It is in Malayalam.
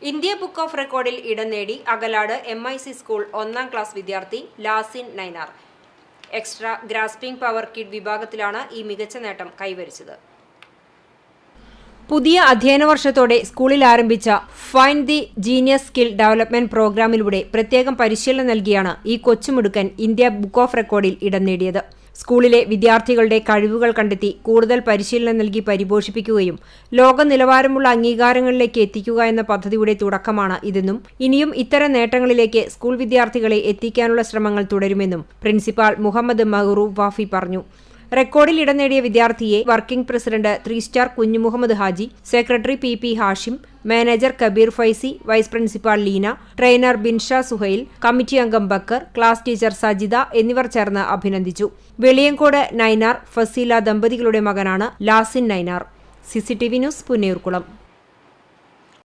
ഇന്ത്യ ബുക്ക് ഓഫ് റെക്കോർഡിൽ ഇടം നേടി അകലാട് MIC സ്കൂൾ 1ാം ക്ലാസ് വിദ്യാർത്ഥി Lasin Nainar. Extra grasping power kid വിഭാഗത്തിലാണ് ഈ മികച്ച നേട്ടം കൈവരിച്ചത്. പുതിയ അധ്യയന വർഷത്തോടെ സ്കൂളിൽ ആരംഭിച്ച find the genius skill development പ്രോഗ്രാമിലൂടെ പ്രത്യേകം പരിശീലനം നൽകിയാണ് ഈ കൊച്ചുമിടുക്കൻ ഇന്ത്യ ബുക്ക് ഓഫ് റെക്കോർഡിൽ ഇടം നേടിയത്. സ്കൂളിലെ വിദ്യാർത്ഥികളുടെ കഴിവുകൾ കണ്ടെത്തി കൂടുതൽ പരിശീലനം നൽകി പരിപോഷിപ്പിക്കുകയും ലോക നിലവാരമുള്ള അംഗീകാരങ്ങളിലേക്ക് എത്തിക്കുക എന്ന പദ്ധതിയുടെ തുടക്കമാണ് ഇതെന്നും ഇനിയും ഇത്തരം നേട്ടങ്ങളിലേക്ക് സ്കൂൾ വിദ്യാർത്ഥികളെ എത്തിക്കാനുള്ള ശ്രമങ്ങൾ തുടരുമെന്നും പ്രിൻസിപ്പാൾ മുഹമ്മദ് മഹ്റൂഫ് വാഫി പറഞ്ഞു. റെക്കോർഡിൽ ഇടം നേടിയ വിദ്യാർത്ഥിയെ working president 3 star Kunjumuhammad Haji, secretary PP Hashim, manager Kabeer Faizy, vice principal Leena, trainer Binsha Suhail, committee അംഗം ബക്കർ, ക്ലാസ് ടീച്ചർ സജിത എന്നിവർ ചേർന്ന് അഭിനന്ദിച്ചു. വെളിയങ്കോട് നൈനാർ ഫസീല ദമ്പതികളുടെ മകനാണ് ലാസിൻ നൈനാർ. CCTV news Punnayurkulam.